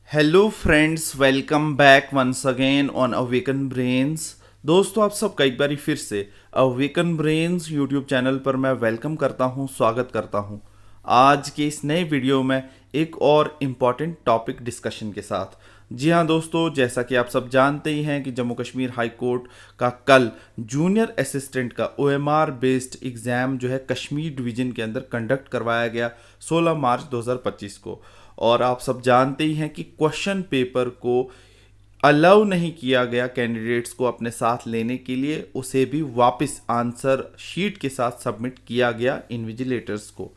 Hello friends, welcome back once again on awaken brains. दोस्तों, आप सब कई बार फिर से अवेकन ब्रेन्स यूट्यूब चैनल पर मैं वेलकम करता हूं, स्वागत करता हूं। आज के इस नए वीडियो में एक और इम्पॉर्टेंट टॉपिक डिस्कशन के साथ। जी हाँ दोस्तों, जैसा कि आप सब जानते ही हैं कि जम्मू कश्मीर हाई कोर्ट का कल जूनियर असिस्टेंट का ओएमआर बेस्ड एग्ज़ाम जो है कश्मीर डिवीज़न के अंदर कंडक्ट करवाया गया 16 मार्च 2025 को। और आप सब जानते ही हैं कि क्वेश्चन पेपर को अलाउ नहीं किया गया कैंडिडेट्स को अपने साथ लेने के लिए, उसे भी वापस आंसर शीट के साथ सबमिट किया गया इन्विजिलेटर्स को।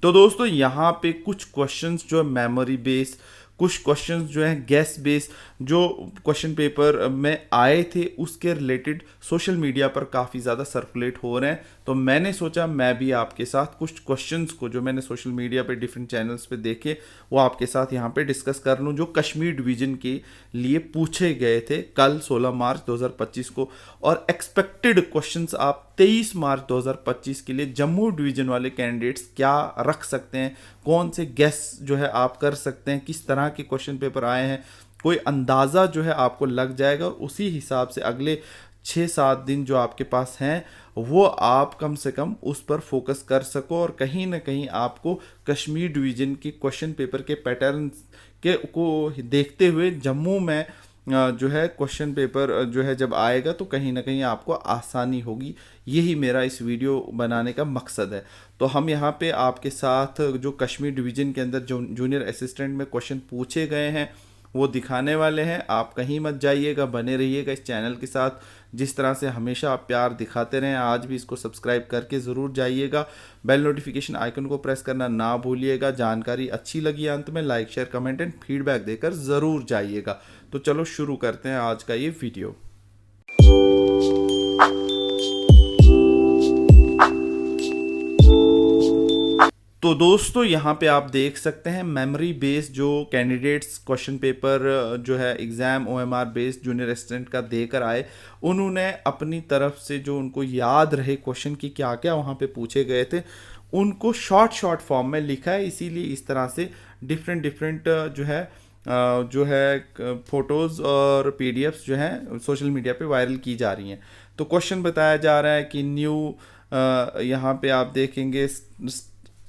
तो दोस्तों, यहाँ पे कुछ क्वेश्चंस जो है मेमोरी बेस, कुछ क्वेश्चंस जो है गेस बेस जो क्वेश्चन पेपर में आए थे उसके रिलेटेड सोशल मीडिया पर काफ़ी ज़्यादा सर्कुलेट हो रहे हैं। तो मैंने सोचा मैं भी आपके साथ कुछ क्वेश्चंस को जो मैंने सोशल मीडिया पे डिफरेंट चैनल्स पे देखे वो आपके साथ यहाँ पे डिस्कस कर लूँ, जो कश्मीर डिवीज़न के लिए पूछे गए थे कल 16 मार्च 2025 को। और एक्सपेक्टेड क्वेश्चंस आप 23 मार्च 2025 के लिए जम्मू डिवीज़न वाले कैंडिडेट्स क्या रख सकते हैं, कौन से गेस जो है आप कर सकते हैं, किस तरह के क्वेश्चन पेपर आए हैं, कोई अंदाज़ा जो है आपको लग जाएगा। और उसी हिसाब से अगले 6-7 दिन जो आपके पास हैं वो आप कम से कम उस पर फोकस कर सको और कहीं ना कहीं आपको कश्मीर डिवीज़न के क्वेश्चन पेपर के पैटर्न के को देखते हुए जम्मू में जो है क्वेश्चन पेपर जो है जब आएगा तो कहीं ना कहीं आपको आसानी होगी। यही मेरा इस वीडियो बनाने का मकसद है। तो हम यहाँ पे आपके साथ जो कश्मीर डिवीज़न के अंदर जो जूनियर असिस्टेंट में क्वेश्चन पूछे गए हैं वो दिखाने वाले हैं। आप कहीं मत जाइएगा, बने रहिएगा इस चैनल के साथ। जिस तरह से हमेशा आप प्यार दिखाते रहें, आज भी इसको सब्सक्राइब करके ज़रूर जाइएगा। बेल नोटिफिकेशन आइकन को प्रेस करना ना भूलिएगा। जानकारी अच्छी लगी अंत में like share comment and feedback देकर ज़रूर जाइएगा। तो चलो शुरू करते हैं आज का ये वीडियो। तो दोस्तों, यहाँ पे आप देख सकते हैं मेमोरी बेस्ड जो कैंडिडेट्स क्वेश्चन पेपर जो है exam OMR based junior assistant का देकर आए, उन्होंने अपनी तरफ से जो उनको याद रहे क्वेश्चन की क्या क्या वहाँ पे पूछे गए थे उनको शॉर्ट शॉर्ट फॉर्म में लिखा है। इसीलिए इस तरह से डिफरेंट डिफरेंट जो है फोटोज़ और पीडीएफ्स जो हैं सोशल मीडिया पे वायरल की जा रही हैं। तो क्वेश्चन बताया जा रहा है कि न्यू यहाँ पे आप देखेंगे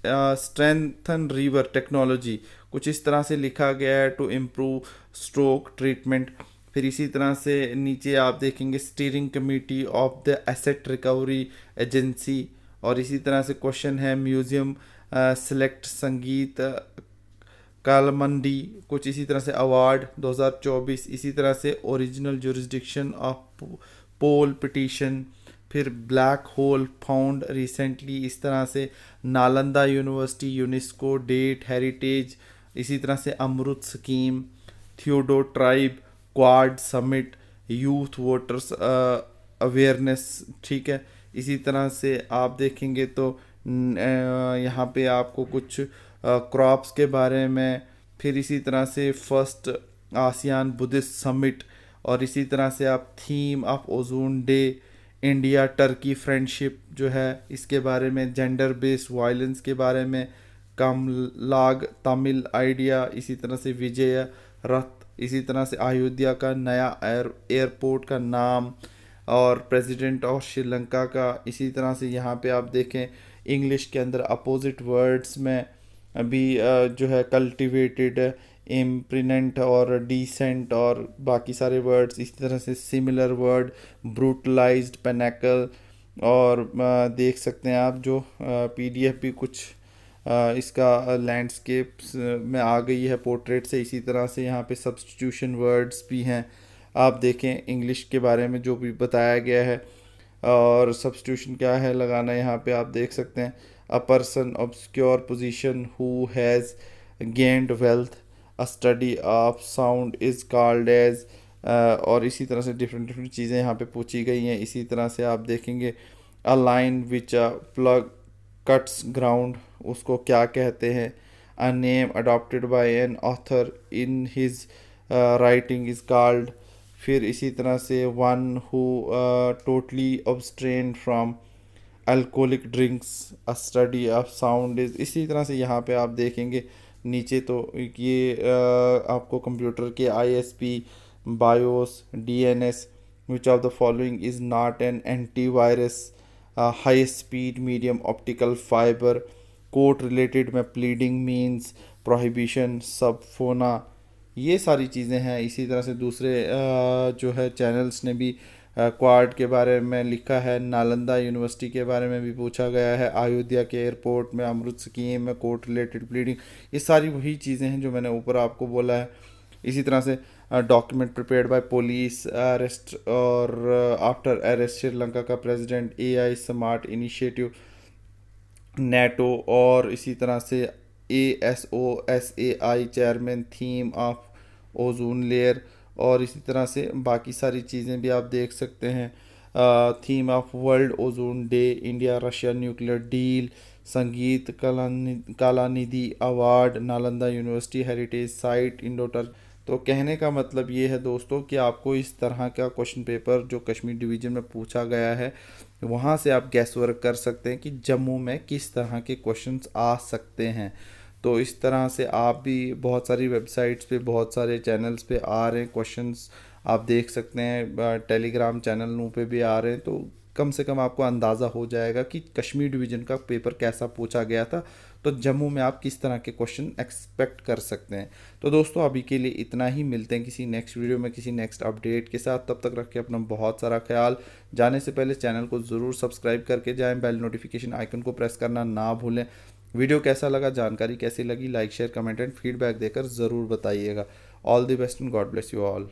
स्ट्रेंथन रिवर टेक्नोलॉजी, कुछ इस तरह से लिखा गया है टू इम्प्रूव स्ट्रोक ट्रीटमेंट। फिर इसी तरह से नीचे आप देखेंगे steering committee of the asset recovery agency. और इसी तरह से क्वेश्चन है म्यूज़ियम सेलेक्ट संगीत कालमंडी, कुछ इसी तरह से अवार्ड 2024। इसी तरह से original jurisdiction of poll petition. फिर ब्लैक होल फाउंड रिसेंटली, इस तरह से Nalanda university UNESCO date heritage. इसी तरह से अमृत स्कीम, थियोडो tribe, quad summit, youth voters awareness. ठीक है, इसी तरह से आप देखेंगे तो यहाँ पे आपको कुछ क्रॉप्स के बारे में। फिर इसी तरह से फर्स्ट आसियान बुद्धिस्ट समिट। और इसी तरह से आप theme of ozone day, India Turkey friendship जो है इसके बारे में, जेंडर बेस्ड वायलेंस के बारे में, कमलाग तमिल आइडिया। इसी तरह से विजय रथ, इसी तरह से अयोध्या का नया एयरपोर्ट का नाम और प्रेसिडेंट ऑफ श्रीलंका का। इसी तरह से यहाँ पे आप देखें इंग्लिश के अंदर अपोजिट वर्ड्स में अभी जो है कल्टिवेटेड, इम्प्रिनेंट और डिसेंट और बाकी सारे वर्ड्स। इसी तरह से सिमिलर वर्ड ब्रूटलाइज्ड, पेनैकल। और देख सकते हैं आप जो पीडीएफ भी कुछ इसका लैंडस्केप्स में आ गई है पोर्ट्रेट से। इसी तरह से यहाँ पे सब्स्टिट्यूशन वर्ड्स भी हैं, आप देखें इंग्लिश के बारे में जो भी बताया गया है। और सब्स्टिट्यूशन क्या है लगाना यहाँ पे आप देख सकते हैं, a person obscure position who has gained wealth, a study of sound is called age. और इसी तरह से डिफरेंट डिफरेंट चीज़ें यहाँ पे पूछी गई हैं। इसी तरह से आप देखेंगे a line which a plug cuts ground, उसको क्या कहते हैं। A name adopted by an author in his writing is called. फिर इसी तरह से one who totally abstain from alcoholic drinks, a study of sound is. इसी तरह से यहाँ पे आप देखेंगे नीचे तो ये आपको कंप्यूटर के ISP, BIOS, DNS, which of the following is not an antivirus, high speed medium optical fibre, court related में प्लीडिंग मीन्स, प्रोहिबिशन, सबफोना, ये सारी चीज़ें हैं। इसी तरह से दूसरे जो है चैनल्स ने भी क्वाड के बारे में लिखा है, नालंदा यूनिवर्सिटी के बारे में भी पूछा गया है, अयोध्या के एयरपोर्ट में अमृत स्कीम में कोर्ट रिलेटेड प्लीडिंग, ये सारी वही चीज़ें हैं जो मैंने ऊपर आपको बोला है। इसी तरह से document prepared by police arrest और आफ्टर अरेस्ट श्रीलंका का president, AI smart initiative, NATO, और इसी तरह से ASOSAI chairman, theme of ozone layer, और इसी तरह से बाकी सारी चीज़ें भी आप देख सकते हैं। Theme of world ozone day, India Russia nuclear deal, Sangeet Kalanidhi award, Nalanda university heritage site, Indo Turk. तो कहने का मतलब ये है दोस्तों कि आपको इस तरह का क्वेश्चन पेपर जो कश्मीर डिवीज़न में पूछा गया है वहाँ से आप गैस वर्क कर सकते हैं कि जम्मू में किस तरह के क्वेश्चंस आ सकते हैं। तो इस तरह से आप भी बहुत सारी वेबसाइट्स पे, बहुत सारे चैनल्स पे आ रहे हैं क्वेश्चंस, आप देख सकते हैं टेलीग्राम चैनलों पे भी आ रहे हैं। तो कम से कम आपको अंदाज़ा हो जाएगा कि कश्मीर डिवीज़न का पेपर कैसा पूछा गया था, तो जम्मू में आप किस तरह के क्वेश्चन एक्सपेक्ट कर सकते हैं। तो दोस्तों अभी के लिए इतना ही, मिलते हैं किसी नेक्स्ट वीडियो में किसी नेक्स्ट अपडेट के साथ। तब तक रखें अपना बहुत सारा ख्याल। जाने से पहले चैनल को ज़रूर सब्सक्राइब करके जाएं, बेल नोटिफिकेशन आइकन को प्रेस करना ना भूलें। वीडियो कैसा लगा, जानकारी कैसी लगी, like share comment and feedback देकर ज़रूर बताइएगा। All the best and God bless you all.